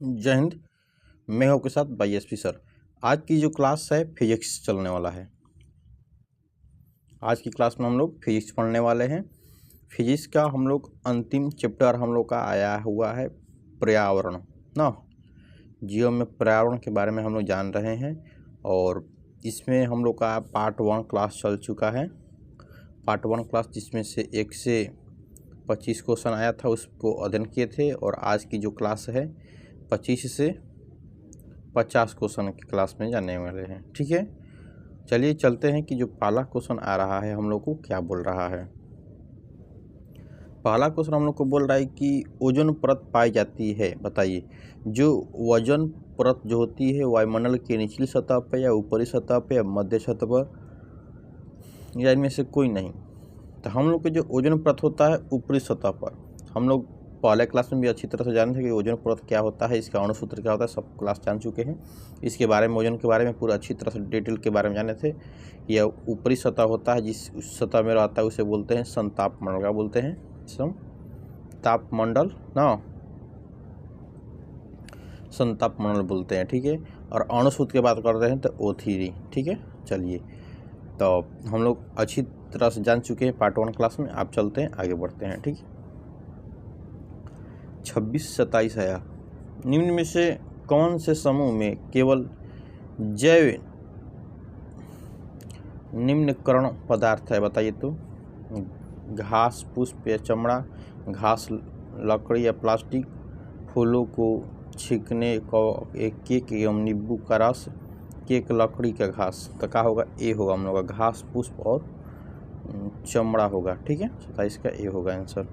जय हिंद। मैं हूं आपके साथ बाई एस पी सर। आज की जो क्लास है फिजिक्स चलने वाला है। आज की क्लास में हम लोग फिजिक्स पढ़ने वाले हैं। फिजिक्स का हम लोग अंतिम चैप्टर हम लोग का आया हुआ है पर्यावरण ना। जीव में पर्यावरण के बारे में हम लोग जान रहे हैं और इसमें हम लोग का पार्ट 1 क्लास चल चुका है। पार्ट 1 क्लास जिसमें से 1 से 25 क्वेश्चन आया था उसको अध्ययन किए थे और आज की जो क्लास है 25 से 50 क्वेश्चन की क्लास में जाने वाले हैं। ठीक है, चलिए चलते हैं कि जो पहला क्वेश्चन आ रहा है हम लोग को क्या बोल रहा है। पहला क्वेश्चन हम लोग को बोल रहा है कि ओजोन परत पाई जाती है, बताइए। जो ओजोन परत जो होती है वायुमंडल की निचली सतह पर या ऊपरी सतह पर या मध्य सतह पर या इनमें से कोई नहीं। तो हम लोग के जो ओजोन परत होता है ऊपरी सतह पर, हम लोग पहले क्लास में भी अच्छी तरह से जाने थे कि ओजोन परत क्या होता है, इसका अणु सूत्र क्या होता है, सब क्लास जान चुके हैं। इसके बारे में ओजोन के बारे में पूरा अच्छी तरह से डिटेल के बारे में जाने थे। यह ऊपरी सतह होता है, जिस सतह में रहता है उसे बोलते हैं समतापमंडल। का बोलते हैं समतापमंडल ना, समतापमंडल बोलते हैं। ठीक है, और अणु सूत्र की बात करते हैं तो O3। ठीक है, चलिए तो हम लोग अच्छी तरह से जान चुके हैं पार्ट 1 क्लास में। आप चलते हैं आगे बढ़ते हैं। ठीक है, 26-27 आया। निम्न में से कौन से समूह में केवल जैव निम्नकरण पदार्थ है, बताइए तो। घास, पुष्प या चमड़ा, घास, लकड़ी या प्लास्टिक, फूलों को छींकने का एक केक एवं नींबू का रस, केक, लकड़ी का घास। तो क्या होगा? ए होगा हम लोग का, घास, पुष्प और चमड़ा होगा। ठीक है, 27 का ए होगा आंसर।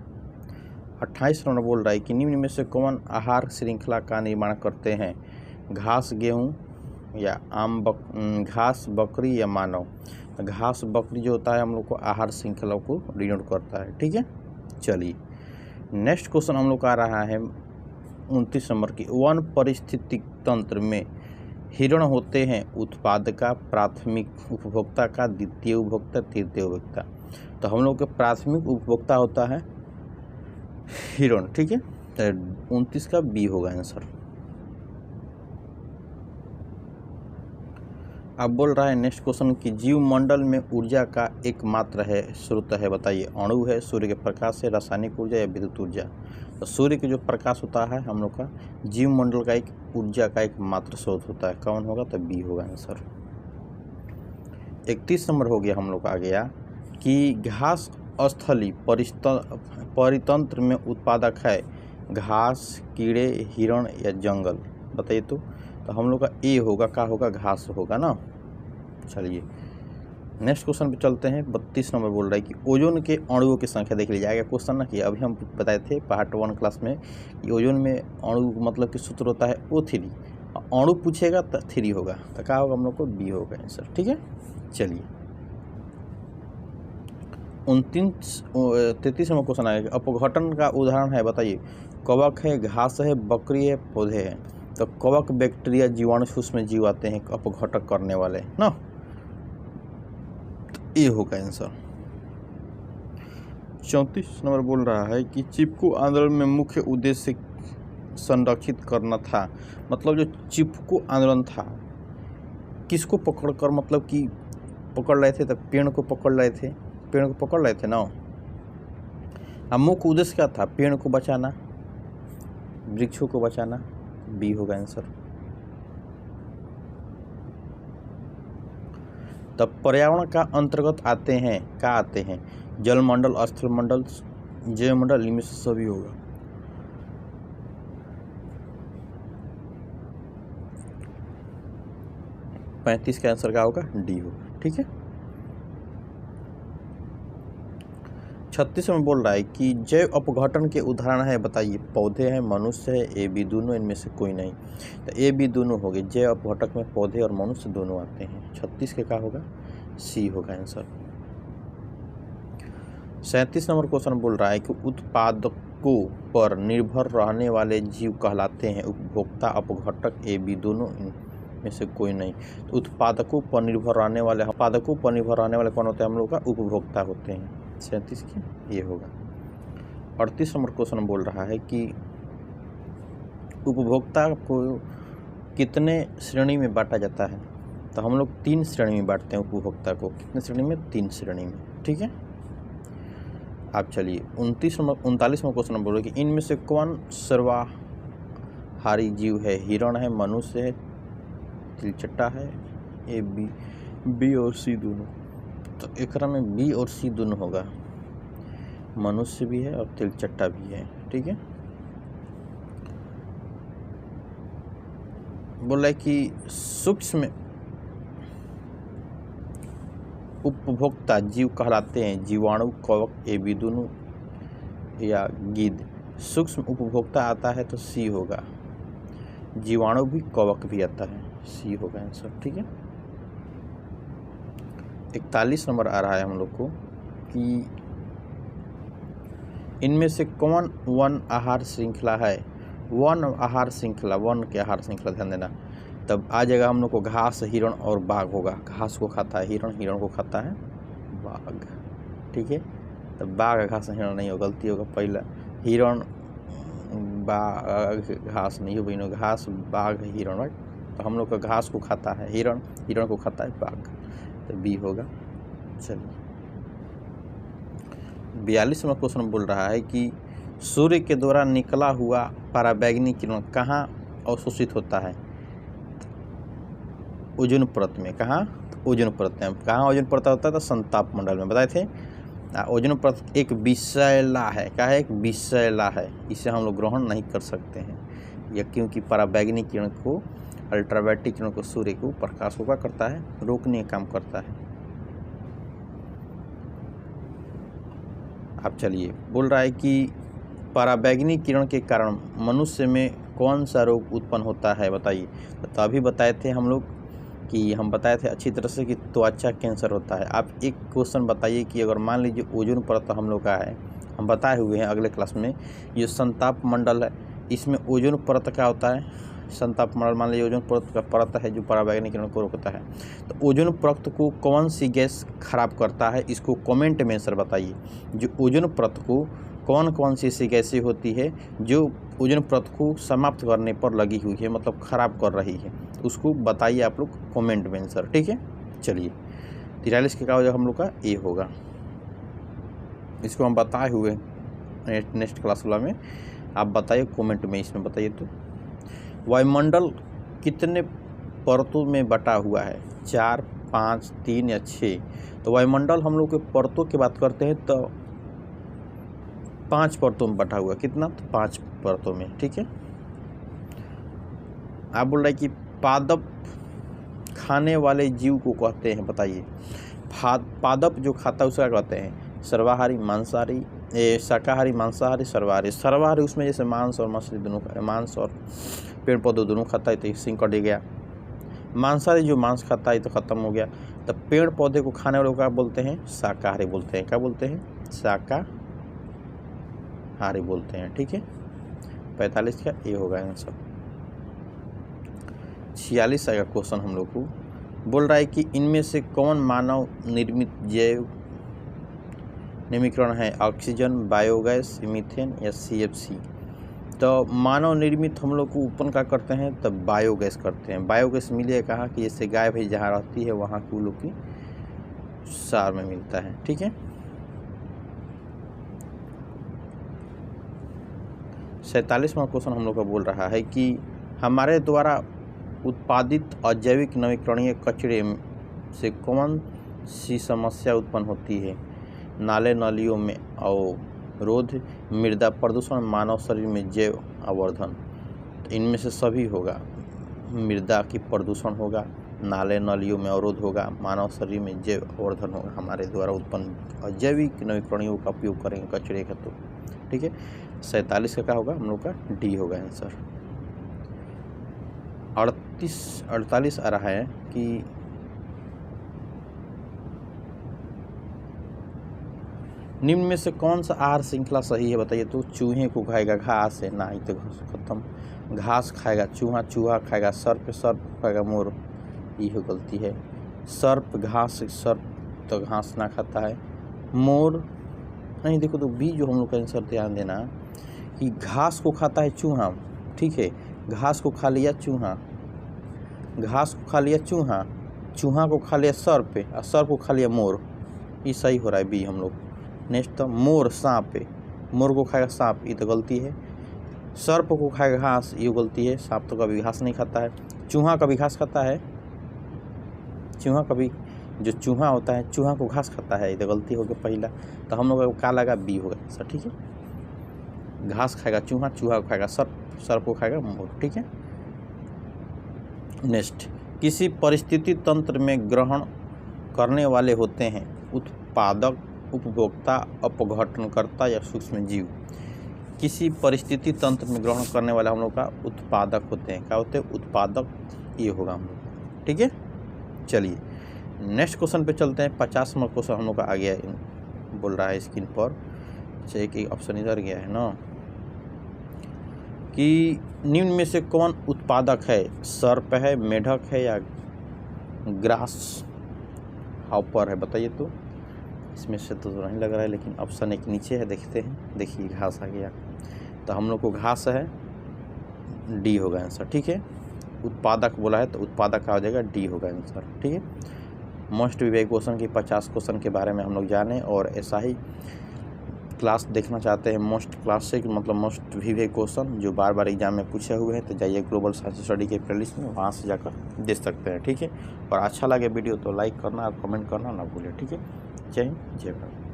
28 नंबर बोल रहा है कि निम्न में से कौन आहार श्रृंखला का निर्माण करते हैं? घास, गेहूँ या घास, बकरी या मानव। घास, बकरी जो होता है हम लोग को आहार श्रृंखला को डिनोट करता है। ठीक है, चलिए नेक्स्ट क्वेश्चन हम लोग का आ रहा है 29 नंबर की। वन पारिस्थितिक तंत्र में हिरण होते हैं उत्पादका, प्राथमिक उपभोक्ता का, द्वितीय उपभोक्ता, तृतीय उपभोक्ता। तो हम लोग का प्राथमिक उपभोक्ता होता है हिरण। ठीक है, तो 29 का बी होगा आंसर। अब बोल रहा है नेक्स्ट क्वेश्चन कि जीव मंडल में ऊर्जा का एकमात्र है स्रोत है, बताइए। अणु है, सूर्य के प्रकाश से, रासायनिक ऊर्जा या विद्युत ऊर्जा। तो सूर्य के जो प्रकाश होता है हम लोग का जीव मंडल का एक ऊर्जा का एकमात्र स्रोत होता है। कौन होगा? तो बी होगा आंसर। 31 नंबर हो गया हम लोग का आ गया कि घास स्थली परितंत्र में उत्पादक है। घास, कीड़े, हिरण या जंगल, बताइए तो। हम लोग का ए होगा, क्या होगा? घास होगा ना। चलिए नेक्स्ट क्वेश्चन पे चलते हैं। 32 नंबर बोल रहा है कि ओजोन के अणुओं की संख्या देख लीजिए। आगे क्वेश्चन ना कि अभी हम बताए थे पार्ट 1 क्लास में कि ओजोन में अणु मतलब कि सूत्र होता है O3। अणु पूछेगा तो 3 होगा, तो क्या होगा? हम लोग को बी होगा आंसर। ठीक है, चलिए 33 नंबर क्वेश्चन आएगा। अपघटन का उदाहरण है, बताइए। कवक है, घास है, बकरी है, पौधे हैं। तो कवक बैक्टीरिया जीवाणु उसमें जीव आते हैं अपघटक करने वाले ना। तो ये होगा आंसर। 34 नंबर बोल रहा है कि चिपको आंदोलन में मुख्य उद्देश्य संरक्षित करना था। मतलब जो चिपको आंदोलन था किसको पकड़कर, मतलब कि पकड़ रहे थे? तो पेड़ को पकड़ रहे थे, पेड़ को पकड़ रहे थे ना। अब मुख्य उद्देश्य क्या था? पेड़ को बचाना, वृक्षों को बचाना। बी होगा आंसर। तब पर्यावरण का अंतर्गत आते हैं, क्या आते हैं? जलमंडल, स्थलमंडल, जैवमंडल, इनमें से सभी होगा। पैंतीस का आंसर क्या होगा? डी होगा। ठीक है, 36 में बोल रहा है कि जैव अपघटन के उदाहरण है, बताइए। पौधे हैं, मनुष्य है, ए बी दोनों, इनमें से कोई नहीं। तो ए बी दोनों हो गए। जैव अपघटक में पौधे और मनुष्य दोनों आते हैं। 36 के क्या होगा? सी होगा आंसर। 37 नंबर क्वेश्चन बोल रहा है कि उत्पादकों पर निर्भर रहने वाले जीव कहलाते हैं उपभोक्ता, अपघटक, ए बी दोनों, इनमें से कोई नहीं। तो उत्पादकों पर निर्भर रहने वाले कौन होते हैं? हम लोग का उपभोक्ता होते हैं। 37 की ये होगा। 38 नंबर क्वेश्चन बोल रहा है कि उपभोक्ता को कितने श्रेणी में बांटा जाता है? तो हम लोग 3 श्रेणी में बांटते हैं उपभोक्ता को। कितने श्रेणी में? 3 श्रेणी में, ठीक है। आप चलिए 39वां क्वेश्चन बोलो कि इनमें से कौन सर्वाहारी जीव है? हिरण है, मनुष्य है, तिलचट्टा है, ए बी और सी दोनों। तो एकरा में बी और सी दोनों होगा, मनुष्य भी है और तिलचट्टा भी है, ठीक है। बोला कि सूक्ष्म उपभोक्ता जीव कहलाते हैं जीवाणु, कवक, ए बी दोनों या गिद्ध। सूक्ष्म उपभोक्ता आता है तो सी होगा, जीवाणु भी कवक भी आता है, सी होगा आंसर, ठीक है। 41 नंबर आ रहा है हम लोग को कि इनमें से कौन वन आहार श्रृंखला है? वन आहार श्रृंखला, वन के आहार श्रृंखला ध्यान देना। तब आ जाएगा हम लोग को घास, हिरण और बाघ होगा। घास को खाता है हिरण, हिरण को खाता है बाघ, ठीक है। तब बाघ घास हिरण नहीं हो, गलती होगा पहला। हिरण बाघ घास नहीं हो बहनों, घास बाघ हिरण, राइट। तो हम लोग का घास को खाता है हिरण, हिरण को खाता है बाघ, तो बी होगा। चलिए 42वां क्वेश्चन बोल रहा है कि सूर्य के द्वारा निकला हुआ पराबैंगनी किरण कहाँ अवशोषित होता है? ओजोन परत में। कहाँ? ओजोन परत में। कहाँ ओजोन परत होता है? तो संताप मंडल में, बताए थे। ओजोन परत एक विषैला है। क्या है? एक विषैला है, इसे हम लोग ग्रहण नहीं कर सकते हैं, या क्योंकि पराबैंगनी किरण को, अल्ट्रावायलेट किरण को सूर्य को प्रकाश को क्या करता है? रोकने का काम करता है। अब चलिए बोल रहा है कि पराबैंगनी किरण के कारण मनुष्य में कौन सा रोग उत्पन्न होता है? बताइए। तो अभी बताए थे हम लोग कि हम बताए थे अच्छी तरह से कि त्वचा कैंसर होता है। आप एक क्वेश्चन बताइए कि अगर मान लीजिए ओजोन परत हम लोग का है, हम बताए हुए हैं अगले क्लास में, ये संताप मंडल है, इसमें ओजोन परत क्या होता है? संताप मंडल मान लीजिए ओजोन परत का परत है जो पराबैंगनी किरण को रोकता है। तो ओजोन परत को कौन सी गैस खराब करता है? इसको कमेंट में सर बताइए। जो ओजोन परत को कौन कौन सी ऐसी गैसें होती है जो ओजोन परत को समाप्त करने पर लगी हुई है, मतलब खराब कर रही है, उसको बताइए आप लोग कमेंट में सर, ठीक है। चलिए 43 के क्या हो जाएगा हम लोग का? ए होगा। इसको हम बताए हुए नेक्स्ट क्लास वाला में, आप बताइए कमेंट में, इसमें बताइए। तो वायुमंडल कितने परतों में बटा हुआ है? 4, 5, 3 या 6? तो वायुमंडल हम लोग के परतों की बात करते हैं तो 5 परतों में बटा हुआ। कितना? तो 5 परतों में, ठीक है। आप बोल रहे हैं कि पादप खाने वाले जीव को कहते हैं, बताइए। पादप जो खाता है उसका कहते हैं सर्वाहारी, मांसाहारी, शाकाहारी, मांसाहारी, सर्वाहारी। सर्वाहारी उसमें जैसे मांस और मछली दोनों, मांस और पेड़ पौधे दोनों खाता है, तो सिंह कट गया। मांसाहारी जो मांस खाता है तो खत्म हो गया। तो पेड़ पौधे को खाने वालों को क्या बोलते हैं? शाकाहारी बोलते हैं। क्या बोलते हैं? शाकाहारी बोलते हैं, ठीक है। 45 का ए होगा आंसर। 46 आएगा क्वेश्चन हम लोग को, बोल रहा है कि इनमें से कौन मानव निर्मित जैव निमीकरण है? ऑक्सीजन, बायोगैस, मीथेन या CFC? तो मानव निर्मित हम लोग को उत्पन्न क्या करते हैं? तब बायोगैस करते हैं। बायोगैस मिले कहाँ कि जैसे गाय भैंस जहाँ रहती है वहाँ के लोग की सार में मिलता है, ठीक है। 47वां क्वेश्चन हम लोग का बोल रहा है कि हमारे द्वारा उत्पादित अजैविक नवीकरणीय कचरे से कौन सी समस्या उत्पन्न होती है? नाले नलियों में अवरोध, मृदा प्रदूषण, मानव शरीर में जैव आवर्धन। तो इनमें से सभी होगा। मृदा की प्रदूषण होगा, नाले नलियों में अवरोध होगा, मानव शरीर में जैव आवर्धन होगा। हमारे द्वारा उत्पन्न अजैविक नवीकरणीयों का उपयोग करेंगे कचरे का, तो ठीक है। 47 का क्या होगा हम लोग का? डी होगा आंसर। 48 आ रहा है कि निम्न में से कौन सा आहार श्रृंखला सही है? बताइए। तो चूहे को खाएगा घास है ना, ही तो खत्म। घास खाएगा चूहा, चूहा खाएगा सर्प, सर्प खाएगा मोर, ये गलती है। सर्प घास, सर्प तो घास ना खाता है। मोर नहीं, देखो तो बी जो हम लोग का आंसर ध्यान देना कि घास को खाता है चूहा, ठीक है। घास को खा लिया चूहा, घास को खा लिया चूहा, चूहा को खा लिया सर्प और सर्प को खा लिया मोर। ये सही हो रहा है बी हम लोग। नेक्स्ट तो मोर सांप है, मोर को खाएगा सांप, ये तो गलती है। सर्प को खाएगा घास, ये गलती है, सांप तो कभी घास नहीं खाता है। चूहा कभी घास खाता है, चूहा कभी, जो चूहा होता है चूहा को घास खाता है, ये तो गलती हो गया पहला। तो हम लोग का लगा बी होगा सर, ठीक है। घास खाएगा चूहा, चूहा को खाएगा सर्प, सर्प को खाएगा मोर, ठीक है। नेक्स्ट, किसी परिस्थिति तंत्र में ग्रहण करने वाले होते हैं उत्पादक, उपभोक्ता, अपघटनकर्ता या सूक्ष्म जीव। किसी परिस्थिति तंत्र में ग्रहण करने वाला हम लोग का उत्पादक होते हैं, क्या होते हैं? उत्पादक, ये होगा हम लोग, ठीक है। चलिए नेक्स्ट क्वेश्चन पे चलते हैं। 50 नंबर क्वेश्चन हम लोग का आ गया बोल रहा है स्क्रीन पर। अच्छा, एक ऑप्शन इधर गया है ना कि निम्न में से कौन उत्पादक है? सर्प है, मेढक है या ग्रास हॉपर है? बताइए तो। इसमें से तो नहीं लग रहा है, लेकिन ऑप्शन एक नीचे है, देखते हैं। देखिए घास आ गया, तो हम लोग को घास है, डी होगा आंसर, ठीक है। उत्पादक बोला है तो उत्पादक आ जाएगा, डी होगा आंसर, ठीक है। मोस्ट विवेक क्वेश्चन की 50 क्वेश्चन के बारे में हम लोग जाने, और ऐसा ही क्लास देखना चाहते हैं मोस्ट क्लासिक मतलब मोस्ट विवेक क्वेश्चन जो बार बार एग्जाम में पूछे हुए हैं, तो जाइए ग्लोबल साइंस स्टडी के प्लेलिस्ट में, वहाँ से जाकर देख सकते हैं, ठीक है। और अच्छा लगे वीडियो तो लाइक करना और कमेंट करना ना भूलें, ठीक है। जय हिंद, जय भारत।